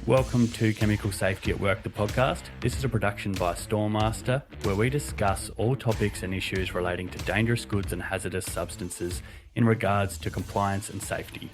Welcome to Chemical Safety at Work, the podcast. This is a production by Storemasta, where we discuss all topics and issues relating to dangerous goods and hazardous substances in regards to compliance and safety.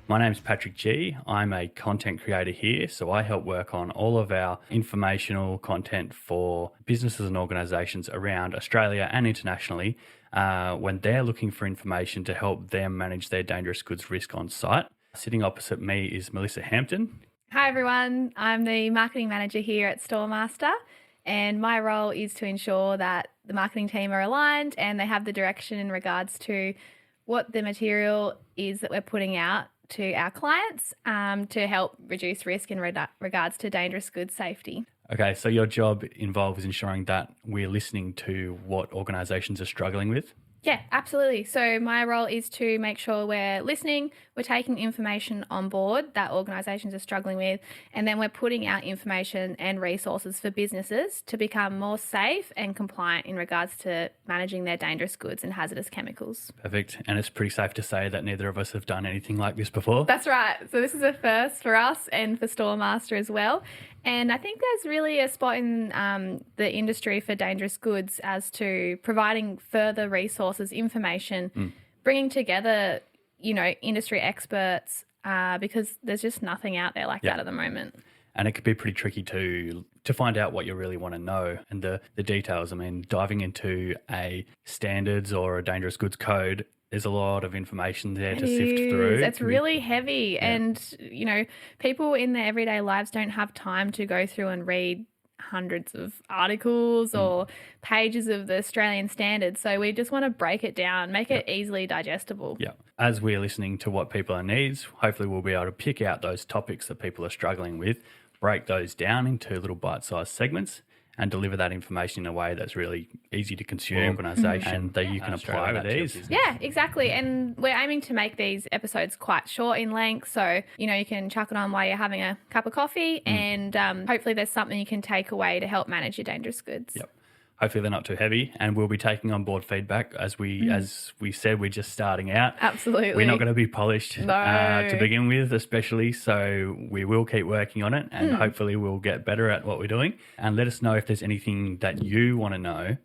My name's Patrick G. I'm a content creator here, so I help work on all of our informational content for businesses and organisations around Australia and internationally when they're looking for information to help them manage their dangerous goods risk on site. Sitting opposite me is Melissa Hampton. Hi everyone, I'm the marketing manager here at Storemasta, and my role is to ensure that the marketing team are aligned and they have the direction in regards to what the material is that we're putting out to our clients to help reduce risk in regards to dangerous goods safety. Okay, so your job involves ensuring that we're listening to what organisations are struggling with? Yeah, absolutely. So my role is to make sure we're listening, we're taking information on board that organisations are struggling with, and then we're putting out information and resources for businesses to become more safe and compliant in regards to managing their dangerous goods and hazardous chemicals. Perfect. And it's pretty safe to say that neither of us have done anything like this before. That's right. So this is a first for us and for Storemaster as well. And I think there's really a spot in the industry for dangerous goods as to providing further resources, information, bringing together, industry experts because there's just nothing out there like that at the moment. And it could be pretty tricky to find out what you really want to know and the details. I mean, diving into a standards or a dangerous goods code, there's a lot of information there to sift through. It's really heavy. Yeah. And, people in their everyday lives don't have time to go through and read hundreds of articles or pages of the Australian standards. So we just want to break it down, make it easily digestible. Yeah. As we're listening to what people needs, hopefully we'll be able to pick out those topics that people are struggling with, break those down into little bite-sized segments, and deliver that information in a way that's really easy to consume organisation and that you can apply with ease. Yeah, exactly. And we're aiming to make these episodes quite short in length. So, you can chuck it on while you're having a cup of coffee and hopefully there's something you can take away to help manage your dangerous goods. Yep. Hopefully they're not too heavy, and we'll be taking on board feedback. As we said, we're just starting out. Absolutely. We're not going to be polished to begin with, especially, so we will keep working on it, and hopefully we'll get better at what we're doing. And let us know if there's anything that you want to know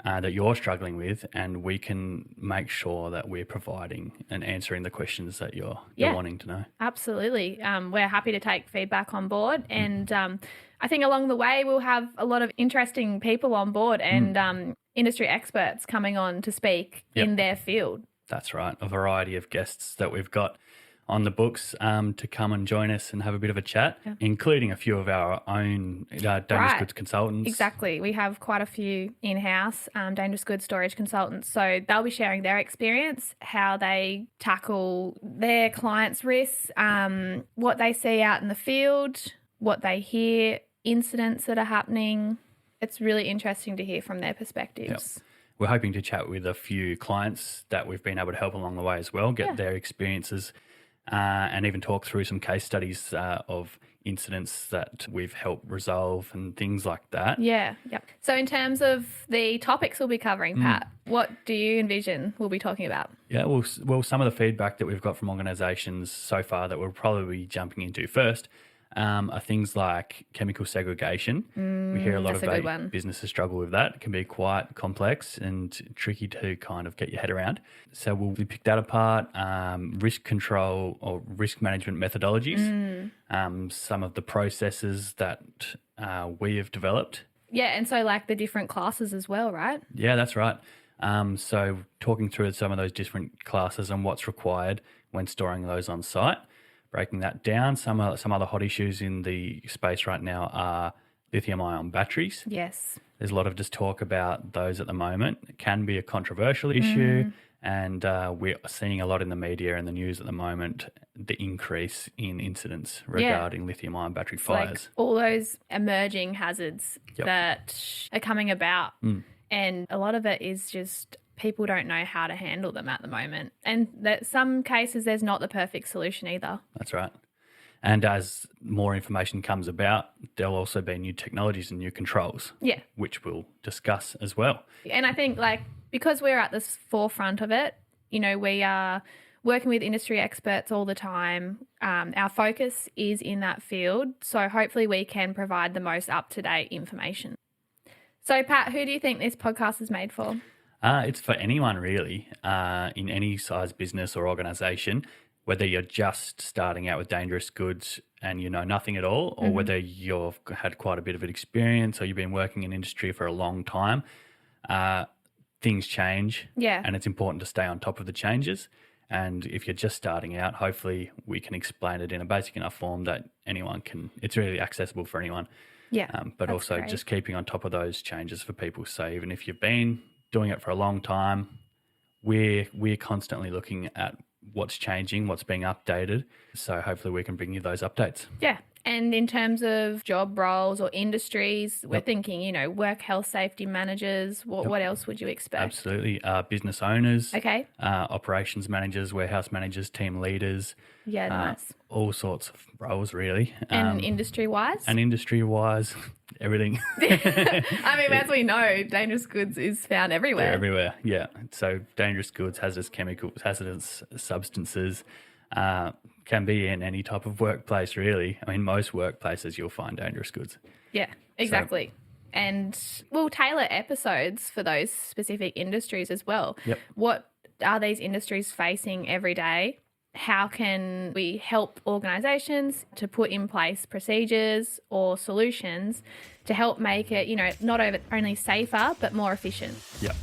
that you're struggling with, and we can make sure that we're providing and answering the questions that you're wanting to know. Absolutely. We're happy to take feedback on board, and I think along the way we'll have a lot of interesting people on board and industry experts coming on to speak in their field. That's right. A variety of guests that we've got on the books to come and join us and have a bit of a chat, including a few of our own dangerous goods consultants. Exactly. We have quite a few in-house dangerous goods storage consultants. So they'll be sharing their experience, how they tackle their clients' risks, what they see out in the field, what they hear, incidents that are happening. It's really interesting to hear from their perspectives. Yep. We're hoping to chat with a few clients that we've been able to help along the way as well, get their experiences and even talk through some case studies of incidents that we've helped resolve and things like that. Yeah, yep. So in terms of the topics we'll be covering, Pat, what do you envision we'll be talking about? Yeah, well, some of the feedback that we've got from organisations so far that we'll probably be jumping into first are things like chemical segregation. We hear a lot of businesses struggle with that. It can be quite complex and tricky to kind of get your head around. So we'll pick that apart. Risk control or risk management methodologies, some of the processes that we have developed. Yeah, and so like the different classes as well, right? Yeah, that's right. So talking through some of those different classes and what's required when storing those on site. Breaking that down, some other hot issues in the space right now are lithium-ion batteries. Yes. There's a lot of just talk about those at the moment. It can be a controversial issue, and we're seeing a lot in the media and the news at the moment, the increase in incidents regarding lithium-ion battery fires. Like all those emerging hazards that are coming about, and a lot of it is just people don't know how to handle them at the moment. And that some cases there's not the perfect solution either. That's right. And as more information comes about, there'll also be new technologies and new controls, which we'll discuss as well. And I think because we're at the forefront of it, we are working with industry experts all the time. Our focus is in that field, so hopefully we can provide the most up-to-date information. So, Pat, who do you think this podcast is made for? It's for anyone really, in any size business or organisation, whether you're just starting out with dangerous goods and you know nothing at all, or whether you've had quite a bit of an experience or you've been working in industry for a long time. Things change, and it's important to stay on top of the changes. And if you're just starting out, hopefully we can explain it in a basic enough form that anyone can, it's really accessible for anyone. But also great. Just keeping on top of those changes for people. So even if you've been doing it for a long time, we're constantly looking at what's changing, what's being updated. So hopefully we can bring you those updates. Yeah. And in terms of job roles or industries, we're thinking, you know, work health safety managers. What else would you expect? Absolutely. Business owners. Okay. Operations managers, warehouse managers, team leaders. Yeah, nice. All sorts of roles, really. And industry-wise? And industry-wise, everything. I mean, as we know, dangerous goods is found everywhere. They're everywhere, yeah. So dangerous goods, hazardous chemicals, hazardous substances, can be in any type of workplace, really. I mean, most workplaces you'll find dangerous goods. Yeah, exactly. So, and we'll tailor episodes for those specific industries as well. Yep. What are these industries facing every day? How can we help organisations to put in place procedures or solutions to help make it, you know, not only safer, but more efficient? Yep.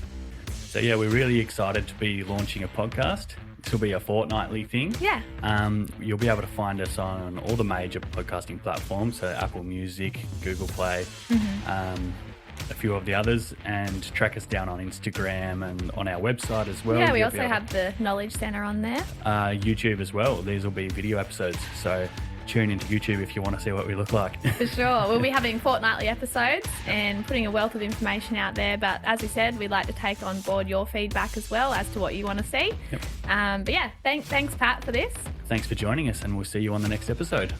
So, yeah, we're really excited to be launching a podcast. This will be a fortnightly thing. Yeah. You'll be able to find us on all the major podcasting platforms, so Apple Music, Google Play, a few of the others, and track us down on Instagram and on our website as well. Yeah, we also have the Knowledge Centre on there. YouTube as well. These will be video episodes, so tune into YouTube if you want to see what we look like. For sure. We'll be having fortnightly episodes and putting a wealth of information out there. But as we said, we'd like to take on board your feedback as well as to what you want to see. Yep. But yeah, thanks, Pat, for this. Thanks for joining us, and we'll see you on the next episode.